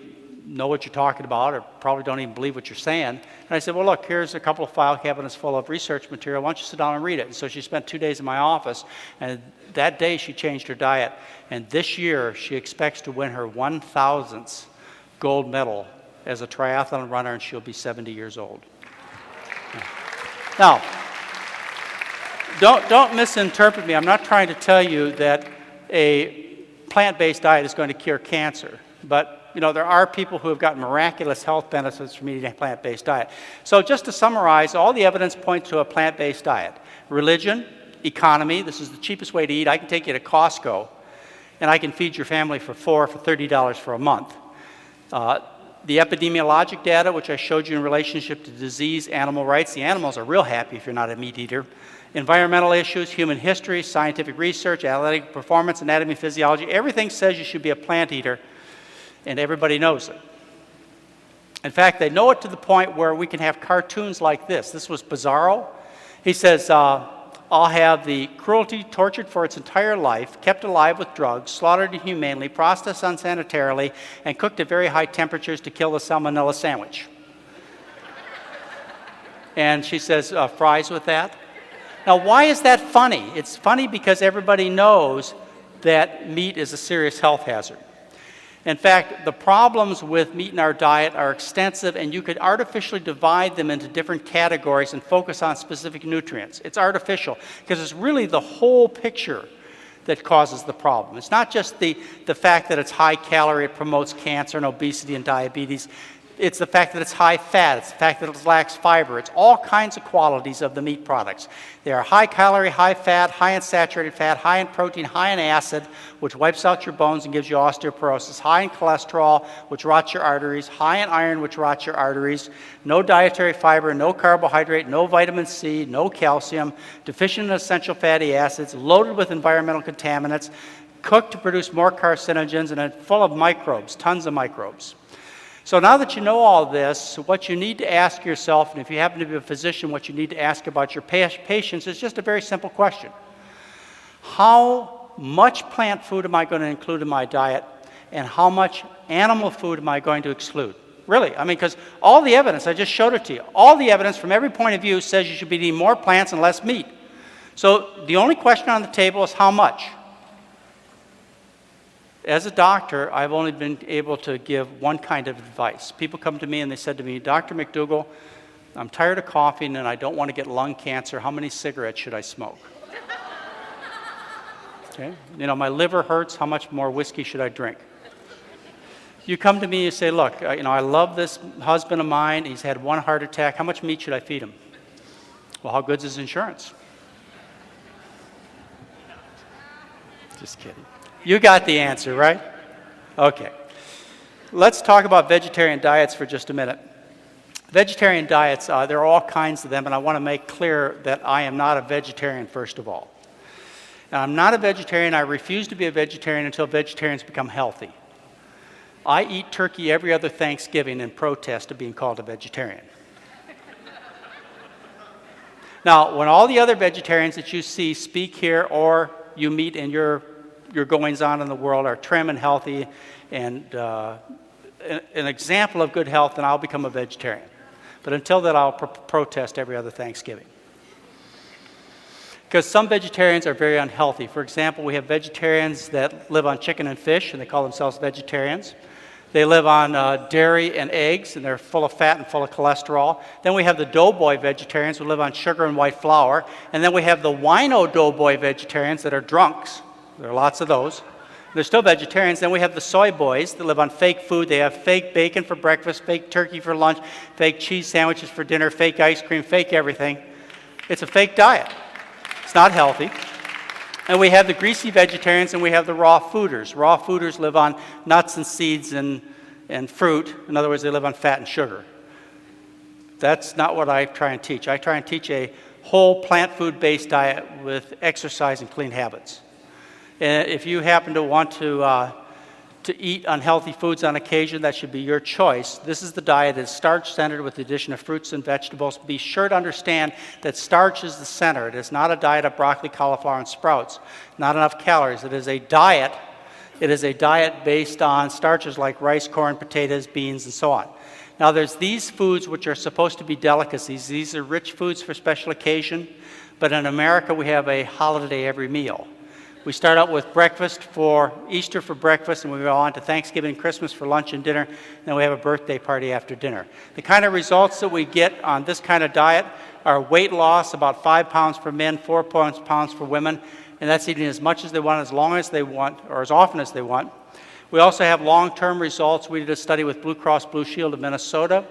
know what you're talking about or probably don't even believe what you're saying. And I said, well, look, here's a couple of file cabinets full of research material. Why don't you sit down and read it? And so she spent 2 days in my office, and that day she changed her diet. And this year she expects to win her 1,000th gold medal as a triathlon runner, and she'll be 70 years old. Now, don't misinterpret me. I'm not trying to tell you that a plant-based diet is going to cure cancer, but there are people who have gotten miraculous health benefits from eating a plant-based diet. So just to summarize, all the evidence points to a plant-based diet. Religion, economy, this is the cheapest way to eat. I can take you to Costco, and I can feed your family for $30 for a month. The epidemiologic data, which I showed you in relationship to disease, animal rights, the animals are real happy if you're not a meat eater. Environmental issues, human history, scientific research, athletic performance, anatomy, physiology, everything says you should be a plant eater, and everybody knows it. In fact, they know it to the point where we can have cartoons like this. This was Bizarro. He says, I'll have the cruelty tortured for its entire life, kept alive with drugs, slaughtered inhumanely, processed unsanitarily, and cooked at very high temperatures to kill the salmonella sandwich. And she says, fries with that? Now, why is that funny? It's funny because everybody knows that meat is a serious health hazard. In fact, the problems with meat in our diet are extensive, and you could artificially divide them into different categories and focus on specific nutrients. It's artificial because it's really the whole picture that causes the problem. It's not just the fact that it's high calorie, it promotes cancer and obesity and diabetes. It's the fact that it's high fat. It's the fact that it lacks fiber. It's all kinds of qualities of the meat products. They are high calorie, high fat, high in saturated fat, high in protein, high in acid, which wipes out your bones and gives you osteoporosis, high in cholesterol, which rots your arteries, high in iron, which rots your arteries, no dietary fiber, no carbohydrate, no vitamin C, no calcium, deficient in essential fatty acids, loaded with environmental contaminants, cooked to produce more carcinogens, and full of microbes, tons of microbes. So now that you know all this, what you need to ask yourself, and if you happen to be a physician, what you need to ask about your patients is just a very simple question. How much plant food am I going to include in my diet, and how much animal food am I going to exclude? Really, because all the evidence, I just showed it to you, all the evidence from every point of view says you should be eating more plants and less meat. So the only question on the table is how much? As a doctor, I've only been able to give one kind of advice. People come to me and they said to me, Dr. McDougall, I'm tired of coughing and I don't want to get lung cancer. How many cigarettes should I smoke? Okay. My liver hurts. How much more whiskey should I drink? You come to me and you say, look, I love this husband of mine. He's had one heart attack. How much meat should I feed him? Well, how good's his insurance? Just kidding. You got the answer, right? Okay. Let's talk about vegetarian diets for just a minute. Vegetarian diets, there are all kinds of them, and I want to make clear that I am not a vegetarian, first of all. And I'm not a vegetarian. I refuse to be a vegetarian until vegetarians become healthy. I eat turkey every other Thanksgiving in protest of being called a vegetarian. Now, when all the other vegetarians that you see speak here or you meet in your your goings-on in the world are trim and healthy and an example of good health, then I'll become a vegetarian. But until then, I'll protest every other Thanksgiving. Because some vegetarians are very unhealthy. For example, we have vegetarians that live on chicken and fish, and they call themselves vegetarians. They live on dairy and eggs, and they're full of fat and full of cholesterol. Then we have the doughboy vegetarians who live on sugar and white flour. And then we have the wino doughboy vegetarians that are drunks. There are lots of those. They're still vegetarians. Then we have the soy boys that live on fake food. They have fake bacon for breakfast, fake turkey for lunch, fake cheese sandwiches for dinner, fake ice cream, fake everything. It's a fake diet. It's not healthy. And we have the greasy vegetarians and we have the raw fooders. Raw fooders live on nuts and seeds and fruit. In other words, they live on fat and sugar. That's not what I try and teach. I try and teach a whole plant food-based diet with exercise and clean habits. And if you happen to want to eat unhealthy foods on occasion, that should be your choice. This is the diet. It's starch-centered with the addition of fruits and vegetables. Be sure to understand that starch is the center. It is not a diet of broccoli, cauliflower, and sprouts. Not enough calories. It is a diet. It is a diet based on starches like rice, corn, potatoes, beans, and so on. Now, there's these foods which are supposed to be delicacies. These are rich foods for special occasion. But in America, we have a holiday every meal. We start out with breakfast for Easter for breakfast, and we go on to Thanksgiving and Christmas for lunch and dinner, and then we have a birthday party after dinner. The kind of results that we get on this kind of diet are weight loss, about 5 pounds for men, 4 pounds for women, and that's eating as much as they want, as long as they want, or as often as they want. We also have long-term results. We did a study with Blue Cross Blue Shield of Minnesota.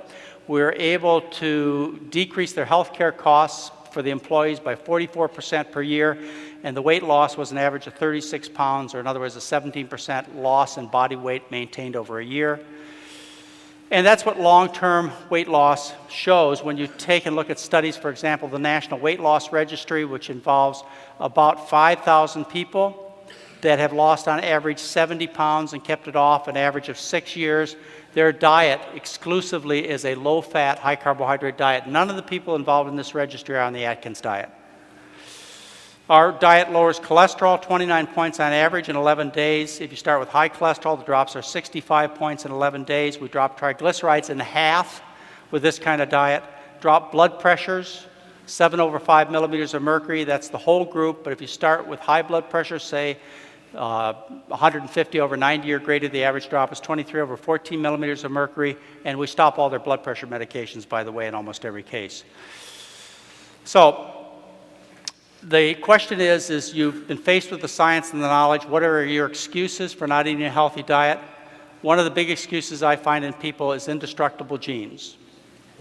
We were able to decrease their health care costs for the employees by 44% per year, and the weight loss was an average of 36 pounds, or in other words, a 17% loss in body weight maintained over a year. And that's what long-term weight loss shows when you take and look at studies, for example, the National Weight Loss Registry, which involves about 5,000 people that have lost on average 70 pounds and kept it off an average of 6 years. Their diet exclusively is a low-fat, high-carbohydrate diet. None of the people involved in this registry are on the Atkins diet. Our diet lowers cholesterol 29 points on average in 11 days. If you start with high cholesterol, the drops are 65 points in 11 days. We drop triglycerides in half with this kind of diet. Drop blood pressures, 7/5 millimeters of mercury. That's the whole group. But if you start with high blood pressure, say 150/90 or greater, the average drop is 23/14 millimeters of mercury. And we stop all their blood pressure medications, by the way, in almost every case. So the question is you've been faced with the science and the knowledge. What are your excuses for not eating a healthy diet? One of the big excuses I find in people is indestructible genes.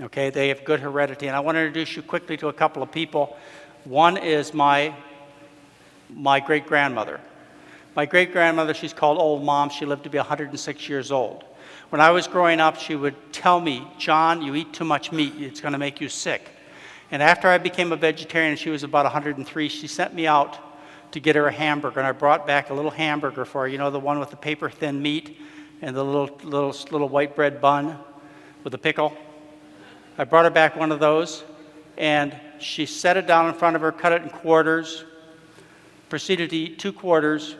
Okay, they have good heredity. And I want to introduce you quickly to a couple of people. One is my great-grandmother. My great-grandmother, she's called Old Mom. She lived to be 106 years old. When I was growing up, she would tell me, John, you eat too much meat. It's going to make you sick. And after I became a vegetarian, she was about 103, she sent me out to get her a hamburger. And I brought back a little hamburger for her, you know, the one with the paper-thin meat and the little white bread bun with a pickle. I brought her back one of those, and she set it down in front of her, cut it in quarters, proceeded to eat 2 quarters,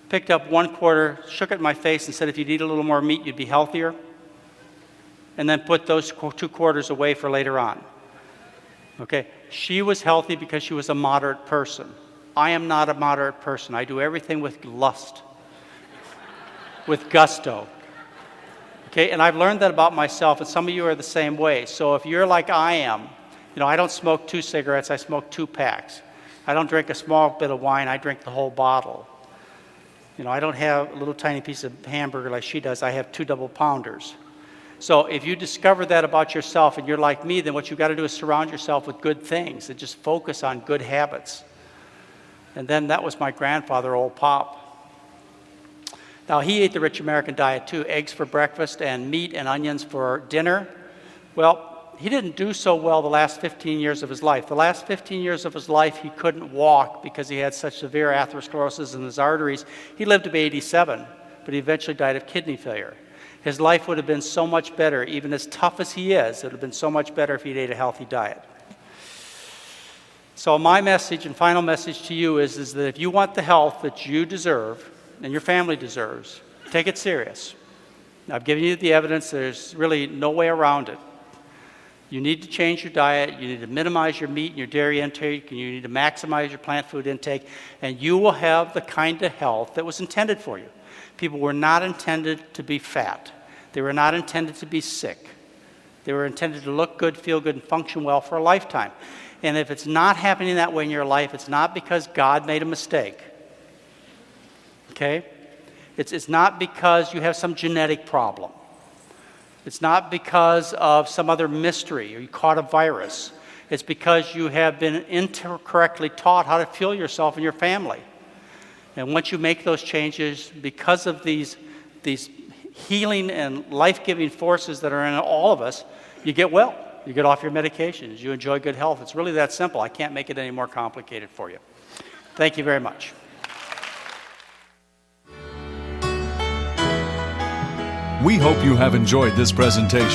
picked up 1 quarter, shook it in my face and said, if you'd eat a little more meat, you'd be healthier. And then put those 2 quarters away for later on. Okay, she was healthy because she was a moderate person. I am not a moderate person. I do everything with lust, with gusto. Okay, and I've learned that about myself, and some of you are the same way. So if you're like I am, you know, I don't smoke 2 cigarettes, I smoke 2 packs. I don't drink a small bit of wine, I drink the whole bottle. You know, I don't have a little tiny piece of hamburger like she does, I have 2 double pounders. So if you discover that about yourself and you're like me, then what you've got to do is surround yourself with good things and just focus on good habits. And then that was my grandfather, Old Pop. Now, he ate the rich American diet too, eggs for breakfast and meat and onions for dinner. Well, he didn't do so well the last 15 years of his life. The last 15 years of his life, he couldn't walk because he had such severe atherosclerosis in his arteries. He lived to be 87, but he eventually died of kidney failure. His life would have been so much better, even as tough as he is, it would have been so much better if he'd ate a healthy diet. So my message and final message to you is that if you want the health that you deserve and your family deserves, take it serious. I've given you the evidence. There's really no way around it. You need to change your diet. You need to minimize your meat and your dairy intake, and you need to maximize your plant food intake, and you will have the kind of health that was intended for you. People were not intended to be fat. They were not intended to be sick. They were intended to look good, feel good, and function well for a lifetime. And if it's not happening that way in your life, it's not because God made a mistake. Okay? It's not because you have some genetic problem. It's not because of some other mystery or you caught a virus. It's because you have been incorrectly taught how to fuel yourself and your family. And once you make those changes, because of these healing and life-giving forces that are in all of us, you get well. You get off your medications. You enjoy good health. It's really that simple. I can't make it any more complicated for you. Thank you very much. We hope you have enjoyed this presentation.